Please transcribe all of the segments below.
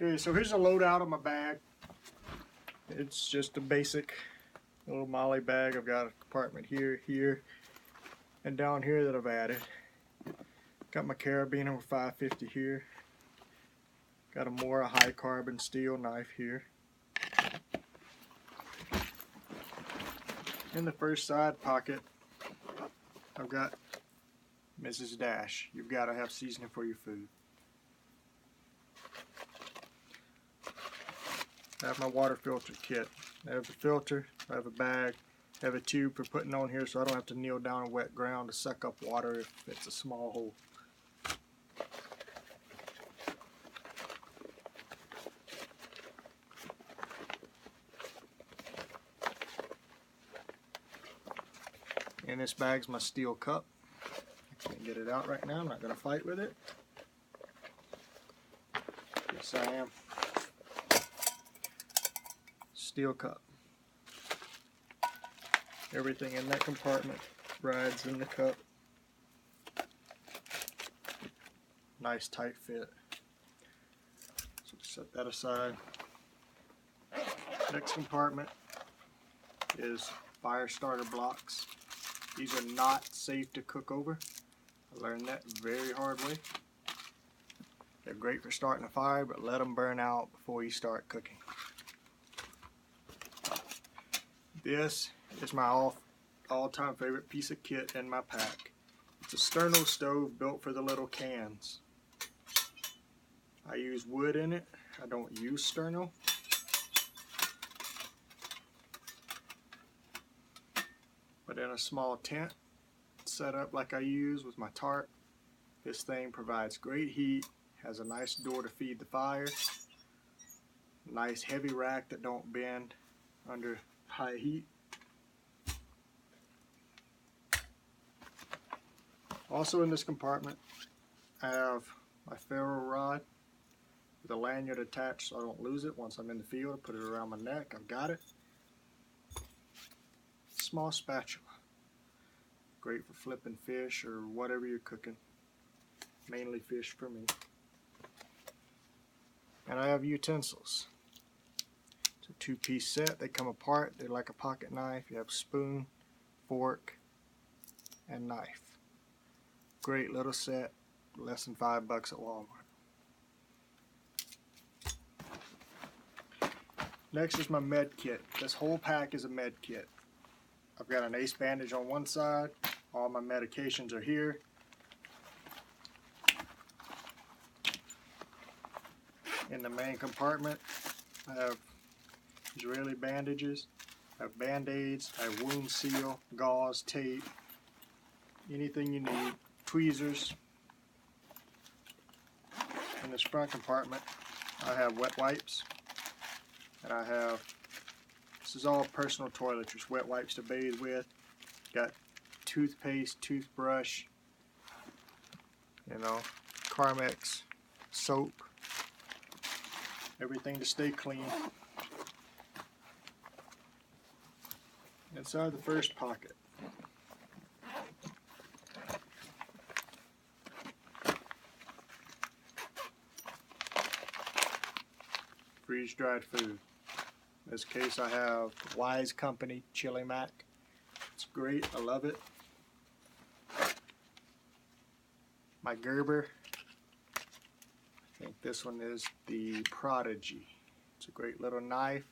Okay, so here's a loadout of my bag. It's just a basic little molly bag. I've got a compartment here, here, and down here that I've added. Got my carabiner with 550 here. Got a Mora high carbon steel knife here. In the first side pocket, I've got Mrs. Dash. You've got to have seasoning for your food. I have my water filter kit. I have the filter, I have a bag, I have a tube for putting on here so I don't have to kneel down in wet ground to suck up water if it's a small hole. In this bag's my steel cup. I can't get it out right now, I'm not going to fight with it. Yes, I am. Steel cup. Everything in that compartment rides in the cup. Nice tight fit. So set that aside. Next compartment is fire starter blocks. These are not safe to cook over. I learned that very hard way. They're great for starting a fire, but let them burn out before you start cooking. This is my all-time favorite piece of kit in my pack. It's a sterno stove built for the little cans. I use wood in it. I don't use sterno. But in a small tent set up like I use with my tarp, this thing provides great heat, has a nice door to feed the fire, nice heavy rack that don't bend under high heat. Also in this compartment I have my ferro rod with a lanyard attached so I don't lose it once I'm in the field. I put it around my neck. I've got it. Small spatula. Great for flipping fish or whatever you're cooking. Mainly fish for me. And I have utensils. It's a two-piece set. They come apart. They're like a pocket knife. You have spoon, fork, and knife. Great little set. Less than $5 at Walmart. Next is my med kit. This whole pack is a med kit. I've got an ace bandage on one side. All my medications are here. In the main compartment, I have Israeli bandages, I have band-aids, I have wound seal, gauze, tape, anything you need, tweezers. In this front compartment, I have wet wipes, and I have, this is all personal toiletries, wet wipes to bathe with, got toothpaste, toothbrush, you know, Carmex, soap, everything to stay clean. Inside the first pocket, freeze-dried food. In this case I have Wise Company Chili Mac. It's great, I love it. My Gerber, I think this one is the Prodigy. It's a great little knife.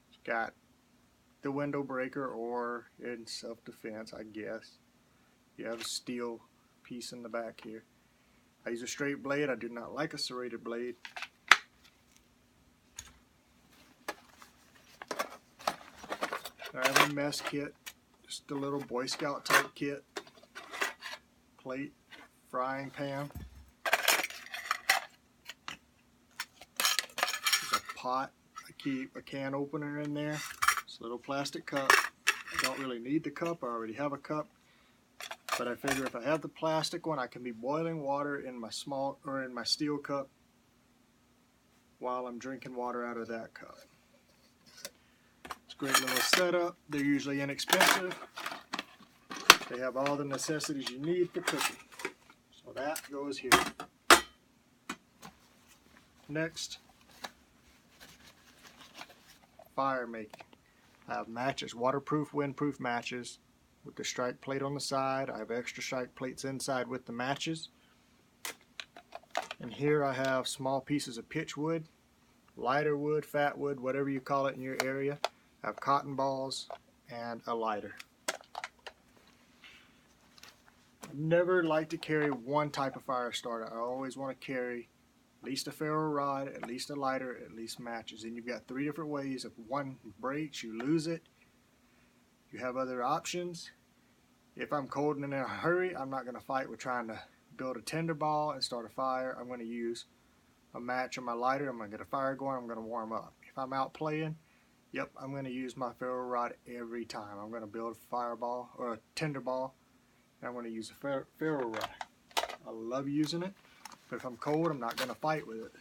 It's got the window breaker, or in self-defense I guess, you have a steel piece in the back here. I use a straight blade. I do not like a serrated blade. I have a mess kit, just a little Boy Scout type kit. Plate, frying pan. There's a pot. I keep a can opener in there. It's a little plastic cup. I don't really need the cup. I already have a cup. But I figure if I have the plastic one, I can be boiling water in my steel cup while I'm drinking water out of that cup. It's a great little setup. They're usually inexpensive. They have all the necessities you need for cooking. So that goes here. Next, fire making. I have matches, waterproof, windproof matches with the strike plate on the side. I have extra strike plates inside with the matches. And here I have small pieces of pitch wood, lighter wood, fat wood, whatever you call it in your area. I have cotton balls and a lighter. I never like to carry one type of fire starter. I always want to carry at least a ferro rod, at least a lighter, at least matches. And you've got 3 different ways. If one breaks, you lose it. You have other options. If I'm cold and in a hurry, I'm not going to fight with trying to build a tinder ball and start a fire. I'm going to use a match on my lighter. I'm going to get a fire going. I'm going to warm up. If I'm out playing, yep, I'm going to use my ferro rod every time. I'm going to build a fireball or a tinder ball, and I'm going to use a ferro rod. I love using it, but if I'm cold, I'm not going to fight with it.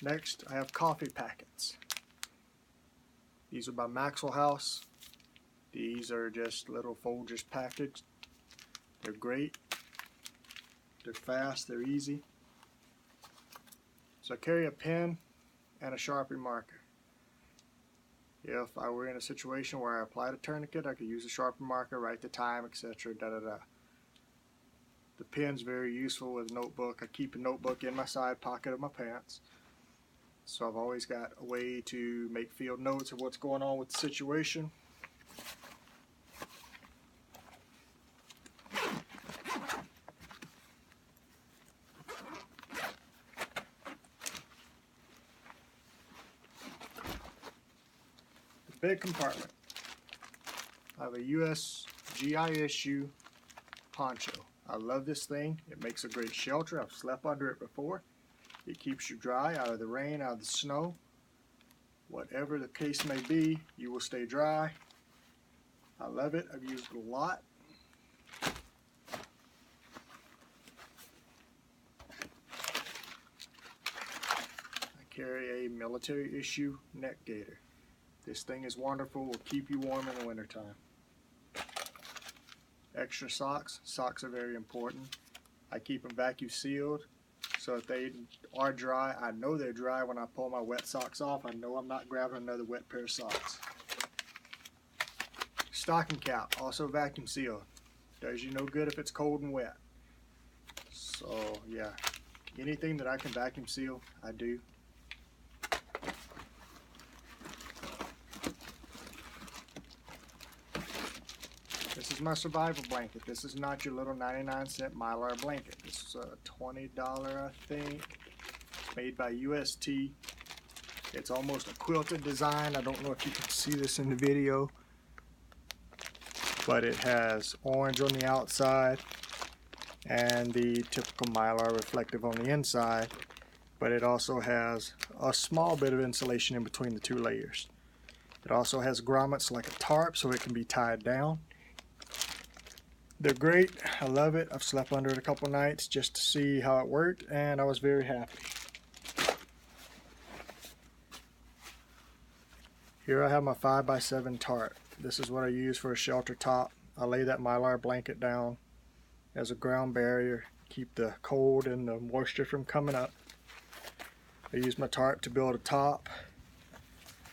Next, I have coffee packets. These are by Maxwell House. These are just little Folgers packaged. They're great. They're fast. They're easy. So I carry a pen and a Sharpie marker. If I were in a situation where I applied a tourniquet, I could use a Sharpie marker, write the time, etc. The pen's very useful with a notebook. I keep a notebook in my side pocket of my pants. So I've always got a way to make field notes of what's going on with the situation. The big compartment. I have a US GI issue poncho. I love this thing. It makes a great shelter. I've slept under it before. It keeps you dry out of the rain, out of the snow. Whatever the case may be, you will stay dry. I love it. I've used it a lot. I carry a military issue neck gaiter. This thing is wonderful. Will keep you warm in the wintertime. Extra socks. Socks are very important. I keep them vacuum sealed. So if they are dry, I know they're dry when I pull my wet socks off. I know I'm not grabbing another wet pair of socks. Stocking cap, also vacuum sealed. Does you no good if it's cold and wet. So yeah, anything that I can vacuum seal, I do. This is my survival blanket. This is not your little 99-cent Mylar blanket. This is a $20, I think. It's made by UST. It's almost a quilted design. I don't know if you can see this in the video, but it has orange on the outside and the typical Mylar reflective on the inside, but it also has a small bit of insulation in between the 2 layers. It also has grommets like a tarp so it can be tied down. They're great. I love it. I've slept under it a couple nights just to see how it worked, and I was very happy. Here I have my 5x7 tarp. This is what I use for a shelter top. I lay that Mylar blanket down as a ground barrier, keep the cold and the moisture from coming up. I use my tarp to build a top,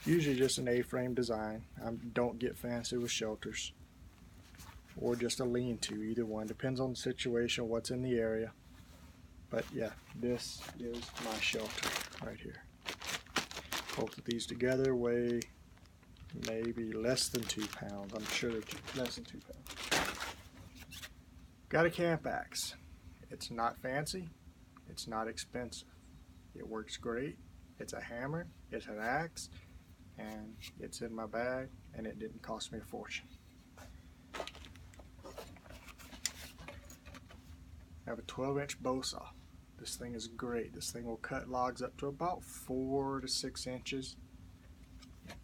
usually just an A-frame design. I don't get fancy with shelters, or just a lean-to, either one. Depends on the situation, what's in the area. But yeah, this is my shelter right here. Both of these together weigh maybe less than 2 pounds. I'm sure they're less than 2 pounds. Got a camp axe. It's not fancy. It's not expensive. It works great. It's a hammer. It's an axe. And it's in my bag. And it didn't cost me a fortune. I have a 12-inch bow saw. This thing is great. This thing will cut logs up to about 4 to 6 inches.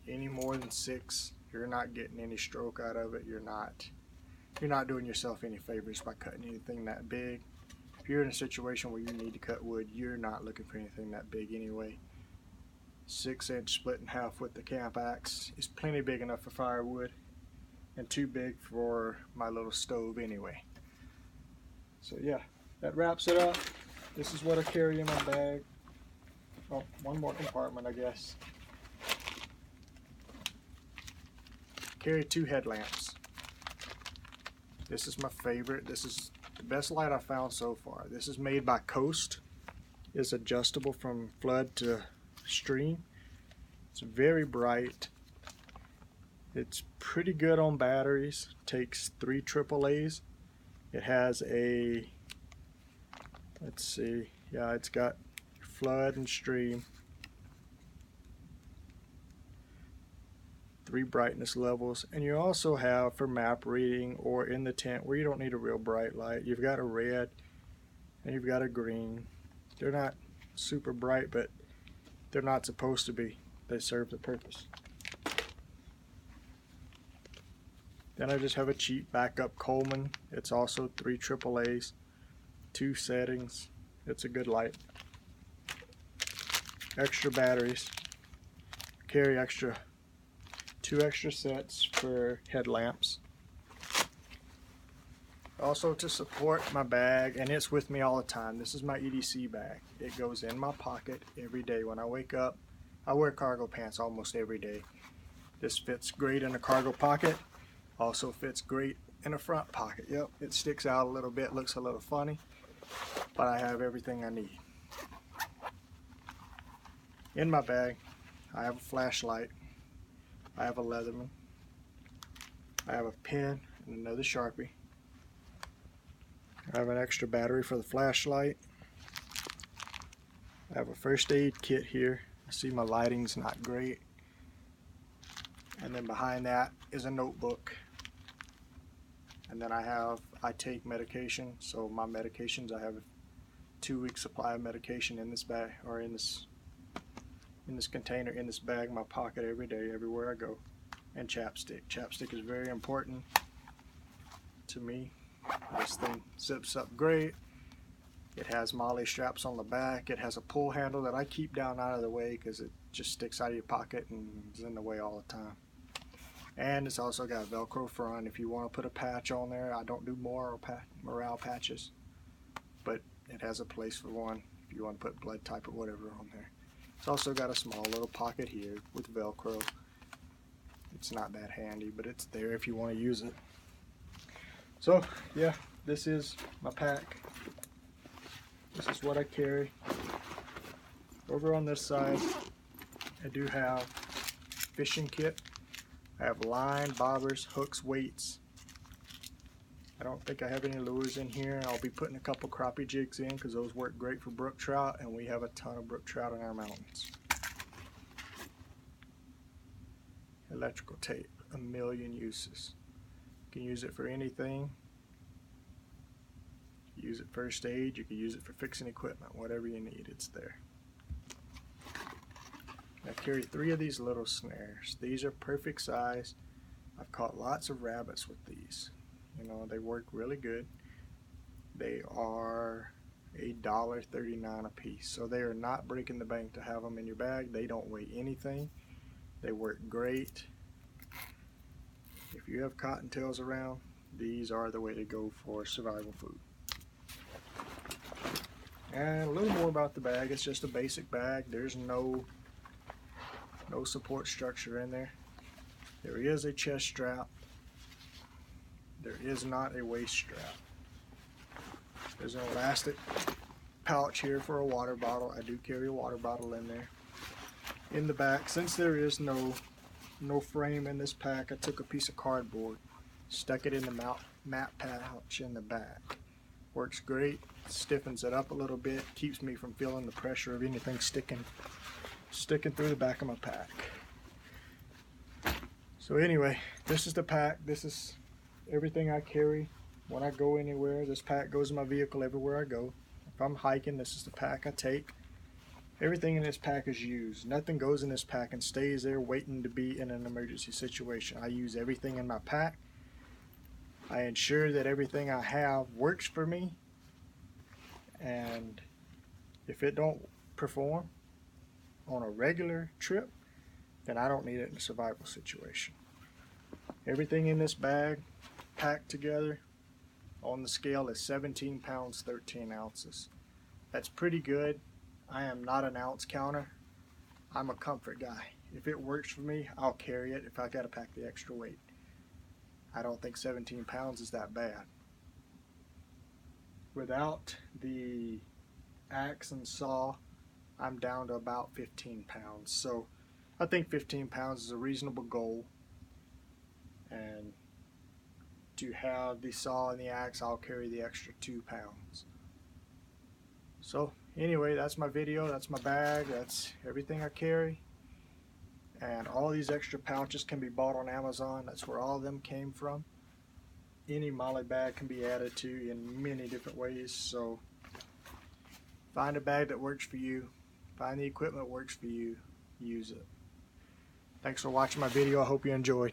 Any more than 6, you're not getting any stroke out of it. You're not doing yourself any favors by cutting anything that big. If you're in a situation where you need to cut wood, you're not looking for anything that big anyway. 6-inch split in half with the camp axe is plenty big enough for firewood, and too big for my little stove anyway. So yeah, that wraps it up. This is what I carry in my bag. Oh, one more compartment, I guess. Carry 2 headlamps. This is my favorite. This is the best light I found so far. This is made by Coast. It's adjustable from flood to stream. It's very bright. It's pretty good on batteries. Takes 3 AAAs. It has a, let's see, yeah, it's got flood and stream. 3 brightness levels, and you also have for map reading or in the tent where you don't need a real bright light. You've got a red and you've got a green. They're not super bright, but they're not supposed to be. They serve the purpose. Then I just have a cheap backup Coleman. It's also 3 AAAs, 2 settings. It's a good light. Extra batteries. Carry 2 extra sets for headlamps. Also to support my bag, and it's with me all the time. This is my EDC bag. It goes in my pocket every day when I wake up. I wear cargo pants almost every day. This fits great in a cargo pocket. Also fits great in a front pocket. Yep, it sticks out a little bit, looks a little funny, but I have everything I need. In my bag, I have a flashlight. I have a Leatherman. I have a pen and another Sharpie. I have an extra battery for the flashlight. I have a first aid kit here. I see my lighting's not great. And then behind that is a notebook. And then I take medication. So my medications, I have a 2-week supply of medication in this bag, or in this container, in this bag, my pocket every day, everywhere I go. And chapstick. Chapstick is very important to me. This thing zips up great. It has MOLLE straps on the back. It has a pull handle that I keep down out of the way because it just sticks out of your pocket and is in the way all the time. And it's also got a Velcro front if you want to put a patch on there. I don't do morale patches, but it has a place for one if you want to put blood type or whatever on there. It's also got a small little pocket here with Velcro. It's not that handy, but it's there if you want to use it. So yeah, this is my pack. This is what I carry. Over on this side, I do have fishing kit. I have line, bobbers, hooks, weights. I don't think I have any lures in here. I'll be putting a couple crappie jigs in because those work great for brook trout, and we have a ton of brook trout in our mountains. Electrical tape, a million uses. You can use it for anything. You can use it first aid, you can use it for fixing equipment, whatever you need, it's there. I carry 3 of these little snares. These are perfect size. I've caught lots of rabbits with these. You know, they work really good. They are $1.39 a piece, so they are not breaking the bank to have them in your bag. They don't weigh anything. They work great. If you have cottontails around, these are the way to go for survival food. And a little more about the bag. It's just a basic bag. There's no support structure in there. There is a chest strap. There is not a waist strap. There's an elastic pouch here for a water bottle. I do carry a water bottle in there. In the back, since there is no frame in this pack, I took a piece of cardboard, stuck it in the map pouch in the back. Works great, stiffens it up a little bit, keeps me from feeling the pressure of anything sticking through the back of my pack. So anyway, this is the pack. This is everything I carry when I go anywhere. This pack goes in my vehicle everywhere I go. If I'm hiking, this is the pack I take. Everything in this pack is used. Nothing goes in this pack and stays there waiting to be in an emergency situation. I use everything in my pack. I ensure that everything I have works for me, and if it don't perform on a regular trip, then I don't need it in a survival situation. Everything in this bag packed together on the scale is 17 pounds 13 ounces. That's pretty good. I am not an ounce counter. I'm a comfort guy. If it works for me, I'll carry it if I gotta pack the extra weight. I don't think 17 pounds is that bad. Without the axe and saw, I'm down to about 15 pounds. So I think 15 pounds is a reasonable goal. And to have the saw and the axe, I'll carry the extra 2 pounds. So anyway, that's my video, that's my bag, that's everything I carry. And all these extra pouches can be bought on Amazon. That's where all of them came from. Any MOLLE bag can be added to in many different ways. So find a bag that works for you. Find the equipment that works for you. Use it. Thanks for watching my video. I hope you enjoyed.